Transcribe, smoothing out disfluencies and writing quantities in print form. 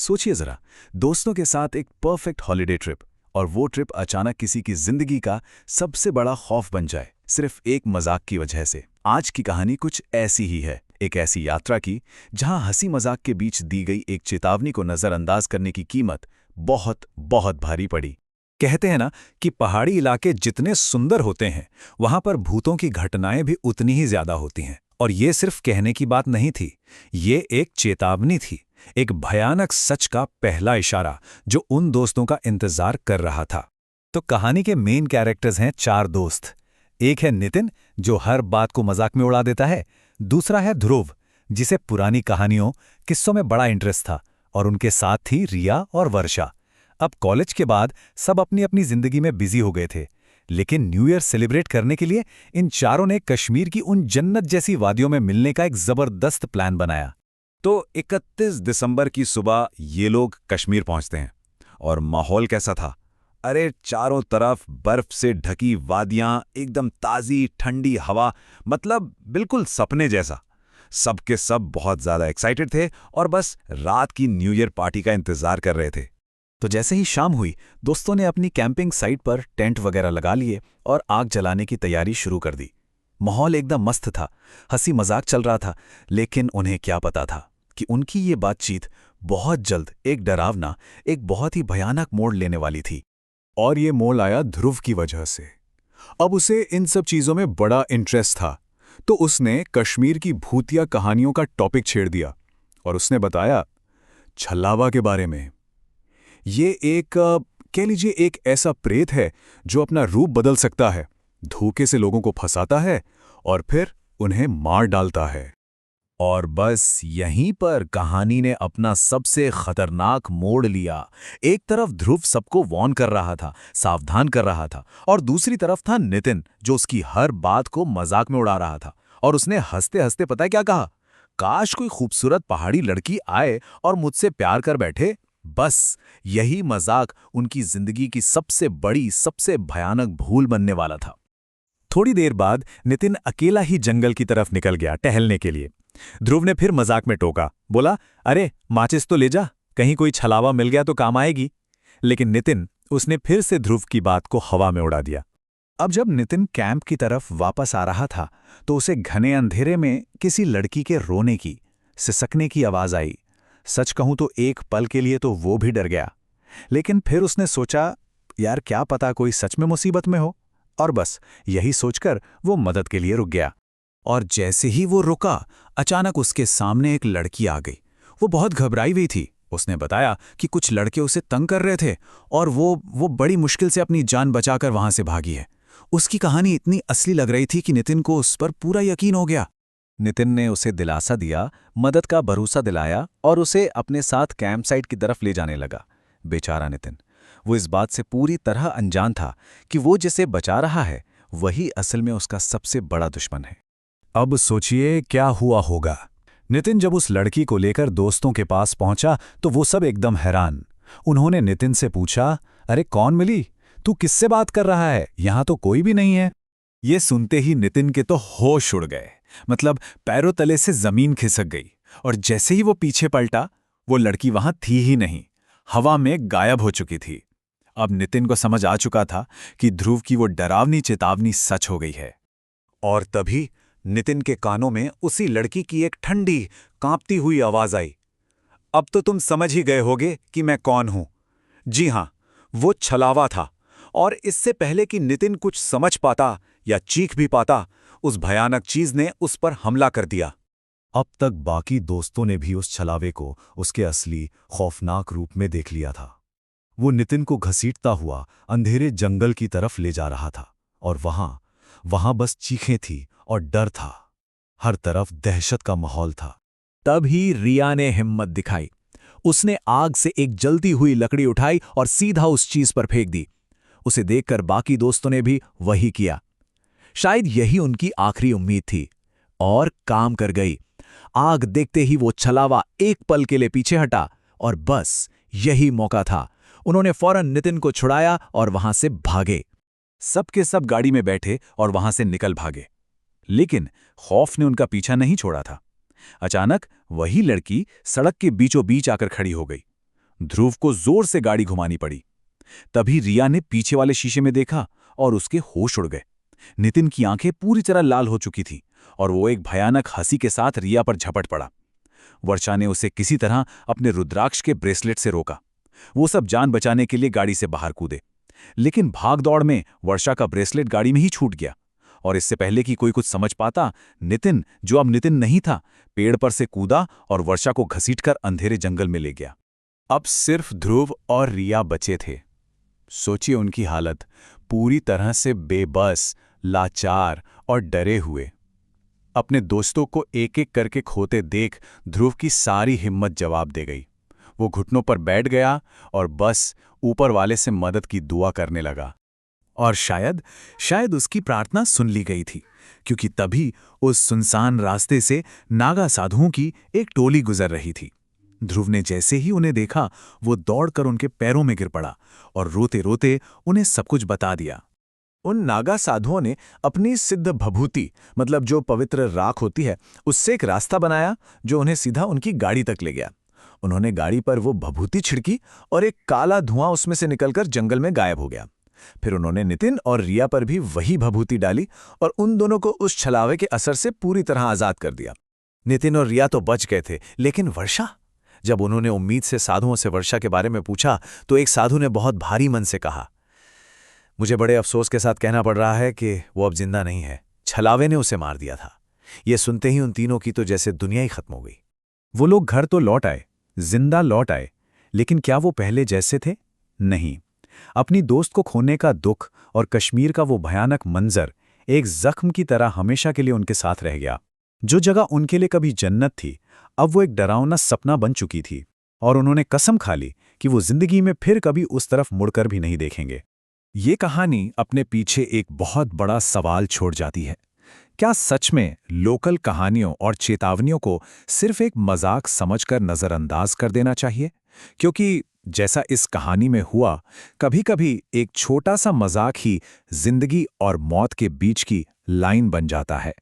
सोचिए जरा, दोस्तों के साथ एक परफेक्ट हॉलिडे ट्रिप, और वो ट्रिप अचानक किसी की जिंदगी का सबसे बड़ा खौफ बन जाए, सिर्फ एक मजाक की वजह से। आज की कहानी कुछ ऐसी ही है, एक ऐसी यात्रा की जहां हंसी मजाक के बीच दी गई एक चेतावनी को नजरअंदाज करने की कीमत बहुत बहुत भारी पड़ी। कहते हैं ना कि पहाड़ी इलाके जितने सुंदर होते हैं, वहां पर भूतों की घटनाएं भी उतनी ही ज्यादा होती हैं। और ये सिर्फ कहने की बात नहीं थी, ये एक चेतावनी थी, एक भयानक सच का पहला इशारा जो उन दोस्तों का इंतजार कर रहा था। तो कहानी के मेन कैरेक्टर्स हैं चार दोस्त। एक है नितिन, जो हर बात को मजाक में उड़ा देता है। दूसरा है ध्रुव, जिसे पुरानी कहानियों, किस्सों में बड़ा इंटरेस्ट था। और उनके साथ थी रिया और वर्षा। अब कॉलेज के बाद सब अपनी अपनी जिंदगी में बिजी हो गए थे, लेकिन न्यू ईयर सेलिब्रेट करने के लिए इन चारों ने कश्मीर की उन जन्नत जैसी वादियों में मिलने का एक जबरदस्त प्लान बनाया। तो 31 दिसंबर की सुबह ये लोग कश्मीर पहुंचते हैं। और माहौल कैसा था? अरे चारों तरफ बर्फ से ढकी वादियां, एकदम ताज़ी ठंडी हवा, मतलब बिल्कुल सपने जैसा। सब के सब बहुत ज़्यादा एक्साइटेड थे और बस रात की न्यू ईयर पार्टी का इंतज़ार कर रहे थे। तो जैसे ही शाम हुई, दोस्तों ने अपनी कैंपिंग साइट पर टेंट वगैरह लगा लिए और आग जलाने की तैयारी शुरू कर दी। माहौल एकदम मस्त था, हंसी मजाक चल रहा था, लेकिन उन्हें क्या पता था कि उनकी ये बातचीत बहुत जल्द एक डरावना, एक बहुत ही भयानक मोड़ लेने वाली थी। और ये मोड़ आया ध्रुव की वजह से। अब उसे इन सब चीज़ों में बड़ा इंटरेस्ट था, तो उसने कश्मीर की भूतिया कहानियों का टॉपिक छेड़ दिया और उसने बताया छल्लावा के बारे में। ये एक कह लीजिए एक ऐसा प्रेत है जो अपना रूप बदल सकता है, धोखे से लोगों को फंसाता है और फिर उन्हें मार डालता है। और बस यहीं पर कहानी ने अपना सबसे खतरनाक मोड़ लिया। एक तरफ ध्रुव सबको वार्न कर रहा था, सावधान कर रहा था, और दूसरी तरफ था नितिन, जो उसकी हर बात को मजाक में उड़ा रहा था। और उसने हंसते हंसते पता है क्या कहा? काश कोई खूबसूरत पहाड़ी लड़की आए और मुझसे प्यार कर बैठे। बस यही मजाक उनकी जिंदगी की सबसे बड़ी, सबसे भयानक भूल बनने वाला था। थोड़ी देर बाद नितिन अकेला ही जंगल की तरफ निकल गया टहलने के लिए। ध्रुव ने फिर मजाक में टोका, बोला, अरे माचिस तो ले जा, कहीं कोई छलावा मिल गया तो काम आएगी। लेकिन नितिन, उसने फिर से ध्रुव की बात को हवा में उड़ा दिया। अब जब नितिन कैंप की तरफ वापस आ रहा था, तो उसे घने अंधेरे में किसी लड़की के रोने की, सिसकने की आवाज आई। सच कहूं तो एक पल के लिए तो वो भी डर गया, लेकिन फिर उसने सोचा, यार क्या पता कोई सच में मुसीबत में हो। और बस यही सोचकर वो मदद के लिए रुक गया। और जैसे ही वो रुका, अचानक उसके सामने एक लड़की आ गई। वो बहुत घबराई हुई थी। उसने बताया कि कुछ लड़के उसे तंग कर रहे थे और वो बड़ी मुश्किल से अपनी जान बचाकर वहां से भागी है। उसकी कहानी इतनी असली लग रही थी कि नितिन को उस पर पूरा यकीन हो गया। नितिन ने उसे दिलासा दिया, मदद का भरोसा दिलाया और उसे अपने साथ कैंप साइट की तरफ ले जाने लगा। बेचारा नितिन, वो इस बात से पूरी तरह अनजान था कि वो जिसे बचा रहा है वही असल में उसका सबसे बड़ा दुश्मन है। अब सोचिए क्या हुआ होगा। नितिन जब उस लड़की को लेकर दोस्तों के पास पहुंचा तो वो सब एकदम हैरान। उन्होंने नितिन से पूछा, अरे कौन मिली? तू किससे बात कर रहा है? यहां तो कोई भी नहीं है। ये सुनते ही नितिन के तो होश उड़ गए, मतलब पैरों तले से जमीन खिसक गई। और जैसे ही वो पीछे पलटा, वो लड़की वहां थी ही नहीं, हवा में गायब हो चुकी थी। अब नितिन को समझ आ चुका था कि ध्रुव की वो डरावनी चेतावनी सच हो गई है। और तभी नितिन के कानों में उसी लड़की की एक ठंडी, कांपती हुई आवाज आई। अब तो तुम समझ ही गए होगे कि मैं कौन हूं। जी हां, वो छलावा था। और इससे पहले कि नितिन कुछ समझ पाता या चीख भी पाता, उस भयानक चीज ने उस पर हमला कर दिया। अब तक बाकी दोस्तों ने भी उस छलावे को उसके असली खौफनाक रूप में देख लिया था। वो नितिन को घसीटता हुआ अंधेरे जंगल की तरफ ले जा रहा था, और वहां बस चीखें थी और डर था। हर तरफ दहशत का माहौल था। तभी रिया ने हिम्मत दिखाई। उसने आग से एक जलती हुई लकड़ी उठाई और सीधा उस चीज पर फेंक दी। उसे देखकर बाकी दोस्तों ने भी वही किया। शायद यही उनकी आखिरी उम्मीद थी, और काम कर गई। आग देखते ही वो छलावा एक पल के लिए पीछे हटा, और बस यही मौका था। उन्होंने फौरन नितिन को छुड़ाया और वहां से भागे। सबके सब गाड़ी में बैठे और वहां से निकल भागे। लेकिन खौफ ने उनका पीछा नहीं छोड़ा था। अचानक वही लड़की सड़क के बीचों बीच आकर खड़ी हो गई। ध्रुव को जोर से गाड़ी घुमानी पड़ी। तभी रिया ने पीछे वाले शीशे में देखा और उसके होश उड़ गए। नितिन की आंखें पूरी तरह लाल हो चुकी थी और वो एक भयानक हंसी के साथ रिया पर झपट पड़ा। वर्षा ने उसे किसी तरह अपने रुद्राक्ष के ब्रेसलेट से रोका। वो सब जान बचाने के लिए गाड़ी से बाहर कूदे, लेकिन भागदौड़ में वर्षा का ब्रेसलेट गाड़ी में ही छूट गया। और इससे पहले कि कोई कुछ समझ पाता, नितिन, जो अब नितिन नहीं था, पेड़ पर से कूदा और वर्षा को घसीटकर अंधेरे जंगल में ले गया। अब सिर्फ ध्रुव और रिया बचे थे। सोचिए उनकी हालत, पूरी तरह से बेबस, लाचार और डरे हुए। अपने दोस्तों को एक एक करके खोते देख ध्रुव की सारी हिम्मत जवाब दे गई। वो घुटनों पर बैठ गया और बस ऊपर वाले से मदद की दुआ करने लगा। और शायद उसकी प्रार्थना सुन ली गई थी, क्योंकि तभी उस सुनसान रास्ते से नागा साधुओं की एक टोली गुजर रही थी। ध्रुव ने जैसे ही उन्हें देखा, वो दौड़कर उनके पैरों में गिर पड़ा और रोते रोते उन्हें सब कुछ बता दिया। उन नागा साधुओं ने अपनी सिद्ध भभूति, मतलब जो पवित्र राख होती है, उससे एक रास्ता बनाया जो उन्हें सीधा उनकी गाड़ी तक ले गया। उन्होंने गाड़ी पर वो भभूति छिड़की और एक काला धुआं उसमें से निकलकर जंगल में गायब हो गया। फिर उन्होंने नितिन और रिया पर भी वही भभूति डाली और उन दोनों को उस छलावे के असर से पूरी तरह आजाद कर दिया। नितिन और रिया तो बच गए थे, लेकिन वर्षा? जब उन्होंने उम्मीद से साधुओं से वर्षा के बारे में पूछा, तो एक साधु ने बहुत भारी मन से कहा, मुझे बड़े अफसोस के साथ कहना पड़ रहा है कि वो अब जिंदा नहीं है। छलावे ने उसे मार दिया था। ये सुनते ही उन तीनों की तो जैसे दुनिया ही खत्म हो गई। वो लोग घर तो लौट आए, जिंदा लौट आए, लेकिन क्या वो पहले जैसे थे? नहीं। अपनी दोस्त को खोने का दुख और कश्मीर का वो भयानक मंजर एक जख्म की तरह हमेशा के लिए उनके साथ रह गया। जो जगह उनके लिए कभी जन्नत थी, अब वो एक डरावना सपना बन चुकी थी, और उन्होंने कसम खा ली कि वो जिंदगी में फिर कभी उस तरफ मुड़कर भी नहीं देखेंगे। ये कहानी अपने पीछे एक बहुत बड़ा सवाल छोड़ जाती है। क्या सच में लोकल कहानियों और चेतावनियों को सिर्फ एक मजाक समझकर नजरअंदाज कर देना चाहिए? क्योंकि जैसा इस कहानी में हुआ, कभी-कभी एक छोटा सा मजाक ही जिंदगी और मौत के बीच की लाइन बन जाता है।